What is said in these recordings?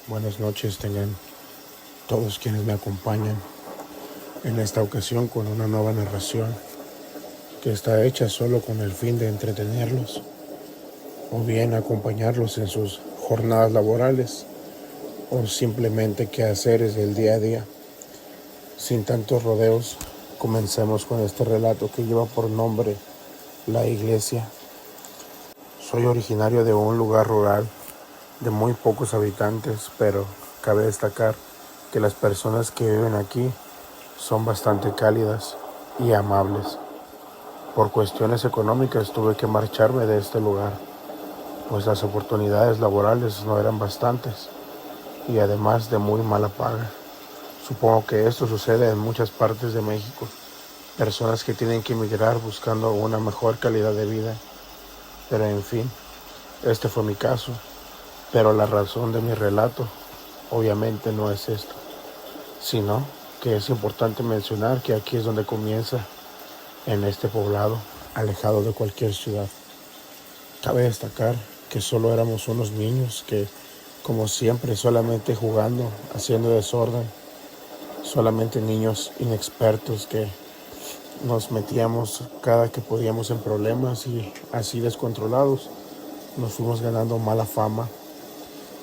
Buenas noches tengan todos quienes me acompañan en esta ocasión con una nueva narración que está hecha solo con el fin de entretenerlos o bien acompañarlos en sus jornadas laborales o simplemente quehaceres del día a día. Sin tantos rodeos, comencemos con este relato que lleva por nombre La Iglesia. Soy originario de un lugar rural de muy pocos habitantes, pero cabe destacar que las personas que viven aquí son bastante cálidas y amables. Por cuestiones económicas tuve que marcharme de este lugar, pues las oportunidades laborales no eran bastantes y además de muy mala paga. Supongo que esto sucede en muchas partes de México, personas que tienen que emigrar buscando una mejor calidad de vida, pero en fin, este fue mi caso. Pero la razón de mi relato obviamente no es esto, sino que es importante mencionar que aquí es donde comienza, en este poblado, alejado de cualquier ciudad. Cabe destacar que solo éramos unos niños que, como siempre, solamente jugando, haciendo desorden, solamente niños inexpertos que nos metíamos cada que podíamos en problemas y así descontrolados nos fuimos ganando mala fama.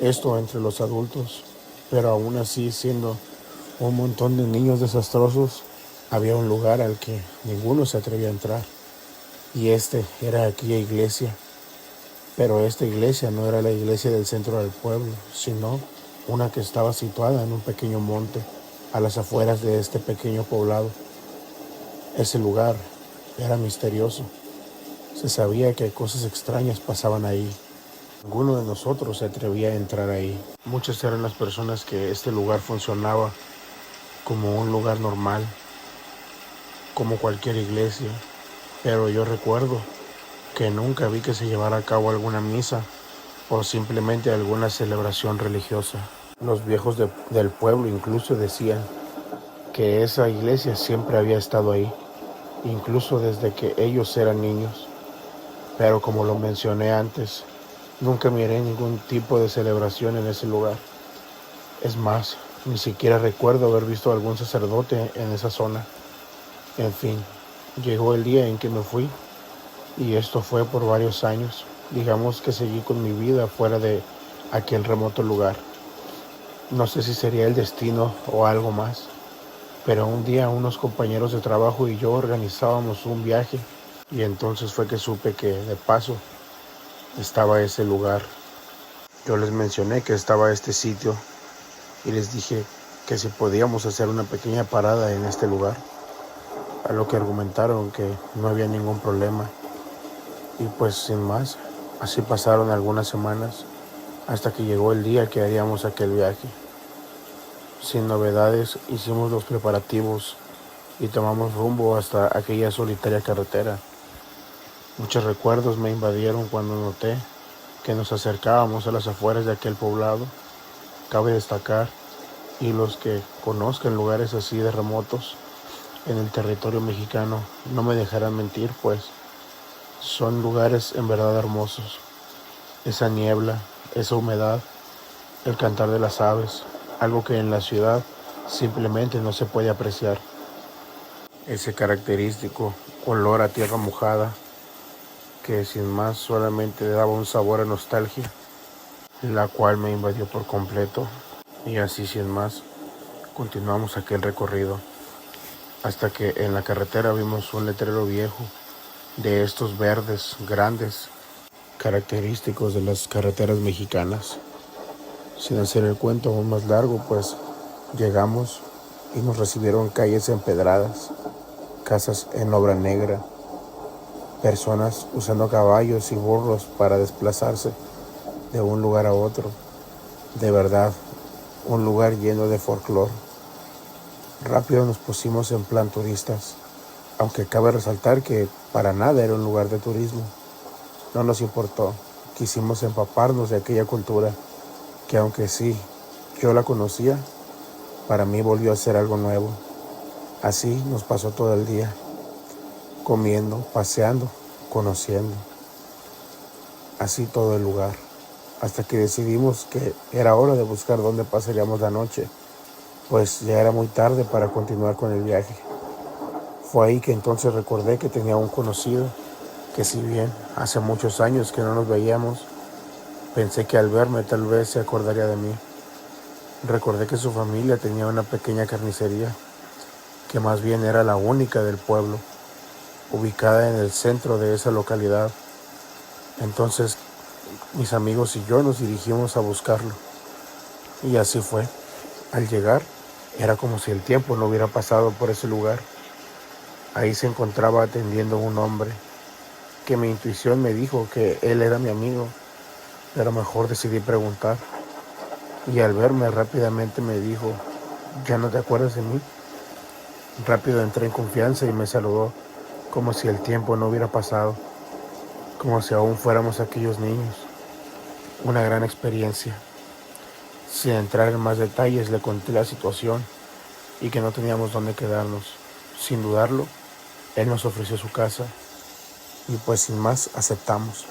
Esto entre los adultos, pero aún así siendo un montón de niños desastrosos, había un lugar al que ninguno se atrevía a entrar, y este era aquella iglesia. Pero esta iglesia no era la iglesia del centro del pueblo, sino una que estaba situada en un pequeño monte, a las afueras de este pequeño poblado. Ese lugar era misterioso. Se sabía que cosas extrañas pasaban ahí. Ninguno de nosotros se atrevía a entrar ahí. Muchas eran las personas que este lugar funcionaba como un lugar normal, como cualquier iglesia, pero yo recuerdo que nunca vi que se llevara a cabo alguna misa o simplemente alguna celebración religiosa. Los viejos del pueblo incluso decían que esa iglesia siempre había estado ahí, incluso desde que ellos eran niños, pero como lo mencioné antes, nunca miré ningún tipo de celebración en ese lugar. Es más, ni siquiera recuerdo haber visto algún sacerdote en esa zona. En fin, llegó el día en que me fui y esto fue por varios años. Digamos que seguí con mi vida fuera de aquel remoto lugar. No sé si sería el destino o algo más, pero un día unos compañeros de trabajo y yo organizábamos un viaje y entonces fue que supe que de paso estaba ese lugar. Yo les mencioné que estaba este sitio y les dije que si podíamos hacer una pequeña parada en este lugar, a lo que argumentaron que no había ningún problema. Y pues sin más, así pasaron algunas semanas hasta que llegó el día que haríamos aquel viaje. Sin novedades, hicimos los preparativos y tomamos rumbo hasta aquella solitaria carretera. Muchos recuerdos me invadieron cuando noté que nos acercábamos a las afueras de aquel poblado. Cabe destacar, y los que conozcan lugares así de remotos en el territorio mexicano no me dejarán mentir, pues son lugares en verdad hermosos. Esa niebla, esa humedad, el cantar de las aves, algo que en la ciudad simplemente no se puede apreciar. Ese característico olor a tierra mojada que sin más solamente le daba un sabor a nostalgia, la cual me invadió por completo. Y así sin más, continuamos aquel recorrido, hasta que en la carretera vimos un letrero viejo, de estos verdes grandes, característicos de las carreteras mexicanas. Sin hacer el cuento aún más largo, pues llegamos y nos recibieron calles empedradas, casas en obra negra, personas usando caballos y burros para desplazarse de un lugar a otro. De verdad, un lugar lleno de folclore. Rápido nos pusimos en plan turistas, aunque cabe resaltar que para nada era un lugar de turismo. No nos importó, quisimos empaparnos de aquella cultura que, aunque sí, yo la conocía, para mí volvió a ser algo nuevo. Así nos pasó todo el día, comiendo, paseando, conociendo. Así todo el lugar, hasta que decidimos que era hora de buscar dónde pasaríamos la noche, pues ya era muy tarde para continuar con el viaje. Fue ahí que entonces recordé que tenía un conocido que, si bien hace muchos años que no nos veíamos, pensé que al verme tal vez se acordaría de mí. Recordé que su familia tenía una pequeña carnicería, que más bien era la única del pueblo, ubicada en el centro de esa localidad. Entonces mis amigos y yo nos dirigimos a buscarlo. Y así fue. Al llegar, era como si el tiempo no hubiera pasado por ese lugar. Ahí se encontraba atendiendo un hombre, que mi intuición me dijo que él era mi amigo, pero mejor decidí preguntar. Y al verme rápidamente me dijo: ¿ya no te acuerdas de mí? Rápido entré en confianza y me saludó, como si el tiempo no hubiera pasado, como si aún fuéramos aquellos niños. Una gran experiencia. Sin entrar en más detalles, le conté la situación y que no teníamos dónde quedarnos. Sin dudarlo, él nos ofreció su casa y pues sin más aceptamos.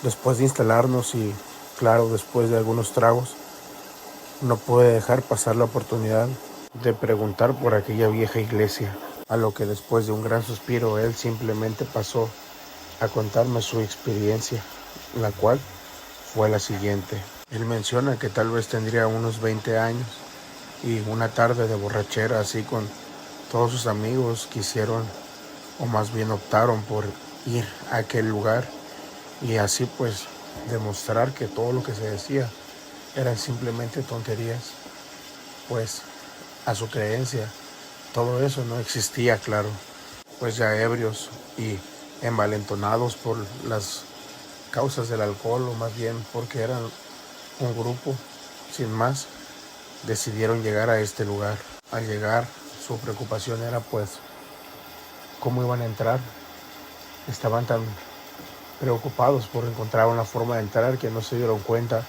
Después de instalarnos y, claro, después de algunos tragos, no pude dejar pasar la oportunidad de preguntar por aquella vieja iglesia, a lo que después de un gran suspiro él simplemente pasó a contarme su experiencia, la cual fue la siguiente. Él menciona que tal vez tendría unos 20 años y una tarde de borrachera así con todos sus amigos quisieron, o más bien optaron por ir a aquel lugar y así pues demostrar que todo lo que se decía eran simplemente tonterías, pues a su creencia todo eso no existía, claro, pues ya ebrios y envalentonados por las causas del alcohol, o más bien porque eran un grupo, sin más, decidieron llegar a este lugar. Al llegar, su preocupación era pues cómo iban a entrar. Estaban tan preocupados por encontrar una forma de entrar que no se dieron cuenta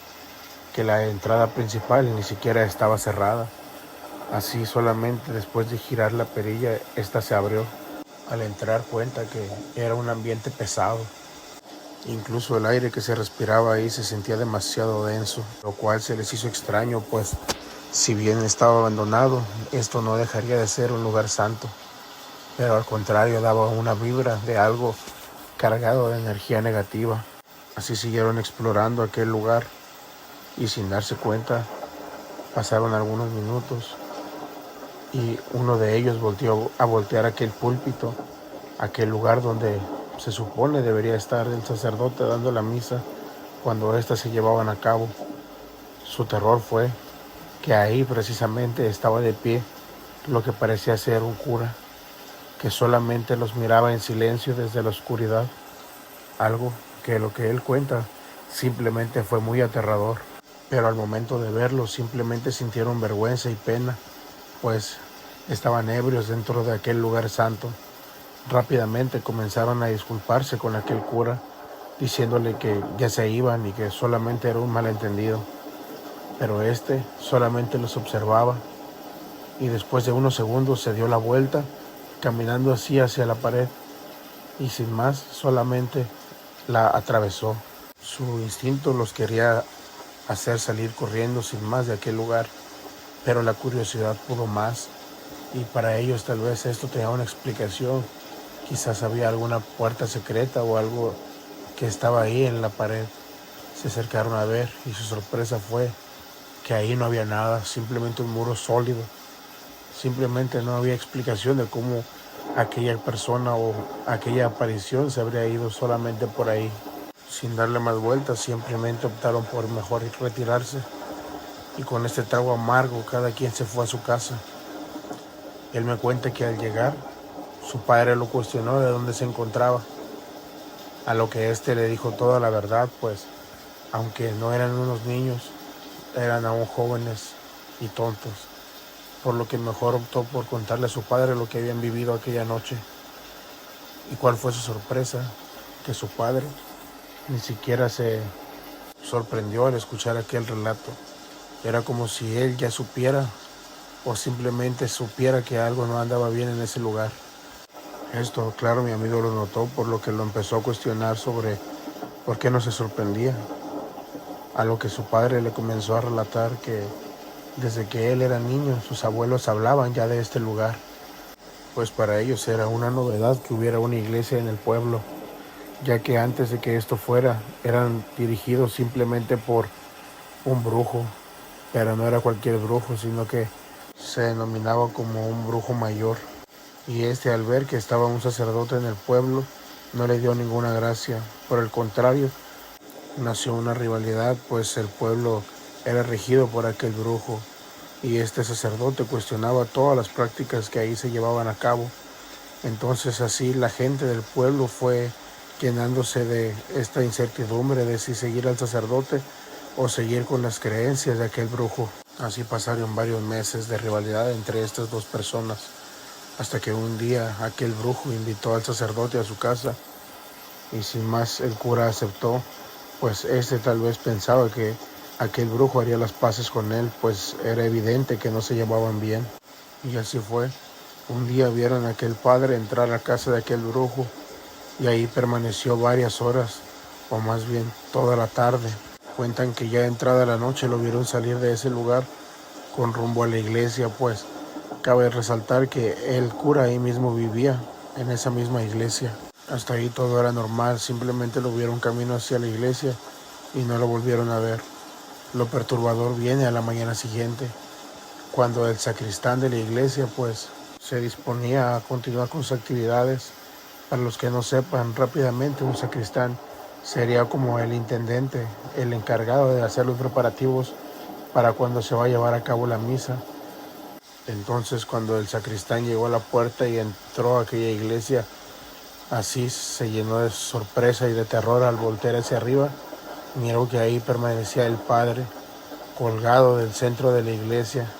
que la entrada principal ni siquiera estaba cerrada. Así, solamente después de girar la perilla, esta se abrió. Al entrar cuenta que era un ambiente pesado. Incluso el aire que se respiraba ahí se sentía demasiado denso, lo cual se les hizo extraño, pues si bien estaba abandonado, esto no dejaría de ser un lugar santo, pero al contrario daba una vibra de algo cargado de energía negativa. Así siguieron explorando aquel lugar y sin darse cuenta pasaron algunos minutos y uno de ellos volteó a voltear aquel púlpito, aquel lugar donde se supone debería estar el sacerdote dando la misa cuando éstas se llevaban a cabo. Su terror fue que ahí precisamente estaba de pie lo que parecía ser un cura, que solamente los miraba en silencio desde la oscuridad, algo que lo que él cuenta simplemente fue muy aterrador. Pero al momento de verlo simplemente sintieron vergüenza y pena, pues estaban ebrios dentro de aquel lugar santo. Rápidamente comenzaron a disculparse con aquel cura, diciéndole que ya se iban y que solamente era un malentendido. Pero este solamente los observaba y después de unos segundos se dio la vuelta, caminando así hacia la pared y sin más solamente la atravesó. Su instinto los quería hacer salir corriendo sin más de aquel lugar, pero la curiosidad pudo más y para ellos tal vez esto tenía una explicación. Quizás había alguna puerta secreta o algo que estaba ahí en la pared. Se acercaron a ver y su sorpresa fue que ahí no había nada, simplemente un muro sólido. Simplemente no había explicación de cómo aquella persona o aquella aparición se habría ido solamente por ahí. Sin darle más vueltas, simplemente optaron por mejor retirarse. Y con este trago amargo, cada quien se fue a su casa. Él me cuenta que al llegar, su padre lo cuestionó de dónde se encontraba, a lo que éste le dijo toda la verdad, pues, aunque no eran unos niños, eran aún jóvenes y tontos, por lo que mejor optó por contarle a su padre lo que habían vivido aquella noche. ¿Y cuál fue su sorpresa? Que su padre ni siquiera se sorprendió al escuchar aquel relato. Era como si él ya supiera o simplemente supiera que algo no andaba bien en ese lugar. Esto, claro, mi amigo lo notó, por lo que lo empezó a cuestionar sobre por qué no se sorprendía. a lo que su padre le comenzó a relatar que desde que él era niño sus abuelos hablaban ya de este lugar, pues para ellos era una novedad que hubiera una iglesia en el pueblo, ya que antes de que esto fuera eran dirigidos simplemente por un brujo, pero no era cualquier brujo, sino que se denominaba como un brujo mayor. Y al ver que estaba un sacerdote en el pueblo, no le dio ninguna gracia. Por el contrario, nació una rivalidad, pues el pueblo era regido por aquel brujo y este sacerdote cuestionaba todas las prácticas que ahí se llevaban a cabo. Entonces así la gente del pueblo fue llenándose de esta incertidumbre de si seguir al sacerdote o seguir con las creencias de aquel brujo. Así pasaron varios meses de rivalidad entre estas dos personas, hasta que un día aquel brujo invitó al sacerdote a su casa y sin más el cura aceptó, pues tal vez pensaba que aquel brujo haría las paces con él, pues era evidente que no se llevaban bien. Y así fue. Un día vieron a aquel padre entrar a casa de aquel brujo y ahí permaneció varias horas, o más bien toda la tarde. Cuentan que ya entrada la noche lo vieron salir de ese lugar con rumbo a la iglesia, pues cabe resaltar que el cura ahí mismo vivía, en esa misma iglesia. Hasta ahí todo era normal, simplemente lo vieron camino hacia la iglesia y no lo volvieron a ver. Lo perturbador viene a la mañana siguiente, cuando el sacristán de la iglesia pues se disponía a continuar con sus actividades. Para los que no sepan, rápidamente un sacristán sería como el intendente, el encargado de hacer los preparativos para cuando se va a llevar a cabo la misa. Entonces cuando el sacristán llegó a la puerta y entró a aquella iglesia, así se llenó de sorpresa y de terror al voltear hacia arriba. Miró que ahí permanecía el padre, colgado del centro de la iglesia.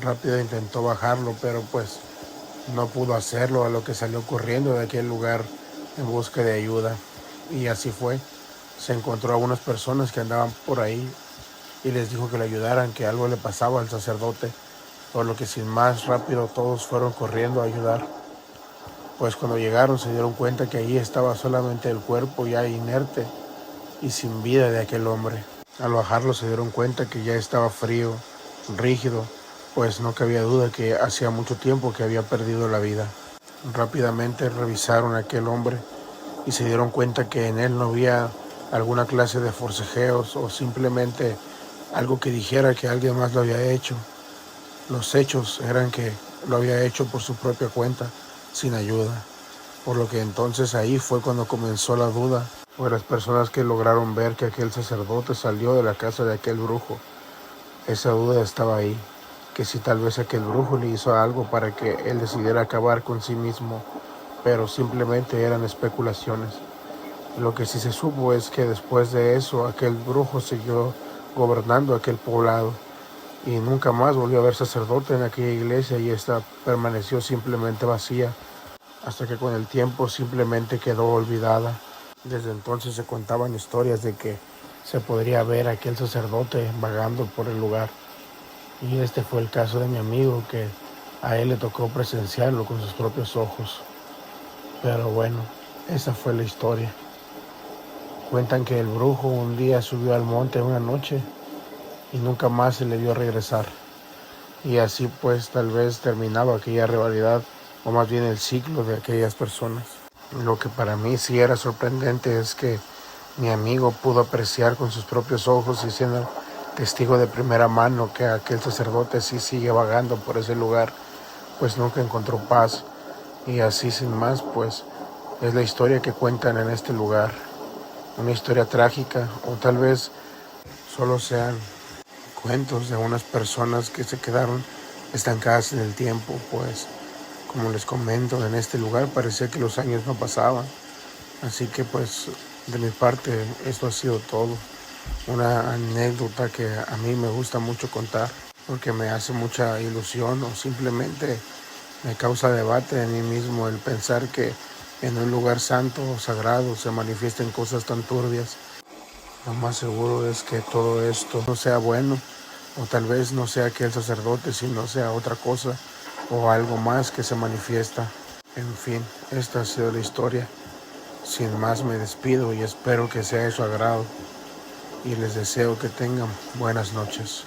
Rápido intentó bajarlo, pero pues no pudo hacerlo, a lo que salió corriendo de aquel lugar en busca de ayuda. Y así fue. Se encontró a unas personas que andaban por ahí y les dijo que le ayudaran, que algo le pasaba al sacerdote, por lo que sin más rápido todos fueron corriendo a ayudar. Pues cuando llegaron se dieron cuenta que allí estaba solamente el cuerpo ya inerte y sin vida de aquel hombre. Al bajarlo se dieron cuenta que ya estaba frío, rígido, pues no cabía duda que hacía mucho tiempo que había perdido la vida. Rápidamente revisaron a aquel hombre y se dieron cuenta que en él no había alguna clase de forcejeos o simplemente algo que dijera que alguien más lo había hecho. Los hechos eran que lo había hecho por su propia cuenta, sin ayuda. Por lo que entonces ahí fue cuando comenzó la duda, pues las personas que lograron ver que aquel sacerdote salió de la casa de aquel brujo. Esa duda estaba ahí, que si tal vez aquel brujo le hizo algo para que él decidiera acabar con sí mismo, pero simplemente eran especulaciones. Lo que sí se supo es que después de eso aquel brujo siguió gobernando aquel poblado y nunca más volvió a haber sacerdote en aquella iglesia y esta permaneció simplemente vacía, hasta que con el tiempo simplemente quedó olvidada. Desde entonces se contaban historias de que se podría ver a aquel sacerdote vagando por el lugar. Y este fue el caso de mi amigo, que a él le tocó presenciarlo con sus propios ojos. Pero bueno, esa fue la historia. Cuentan que el brujo un día subió al monte una noche y nunca más se le vio regresar. Y así pues tal vez terminaba aquella rivalidad, o más bien el ciclo de aquellas personas. Lo que para mí sí era sorprendente es que mi amigo pudo apreciar con sus propios ojos y siendo testigo de primera mano que aquel sacerdote sí sigue vagando por ese lugar, pues nunca encontró paz. Y así sin más, pues es la historia que cuentan en este lugar. Una historia trágica, o tal vez solo sean cuentos de unas personas que se quedaron estancadas en el tiempo, pues como les comento, en este lugar parecía que los años no pasaban. Así que pues de mi parte esto ha sido todo. Una anécdota que a mí me gusta mucho contar porque me hace mucha ilusión o simplemente me causa debate en mí mismo el pensar que en un lugar santo o sagrado se manifiesten cosas tan turbias. Lo más seguro es que todo esto no sea bueno, o tal vez no sea aquel sacerdote, sino sea otra cosa o algo más que se manifiesta. En fin, esta ha sido la historia. Sin más me despido y espero que sea de su agrado. y les deseo que tengan buenas noches.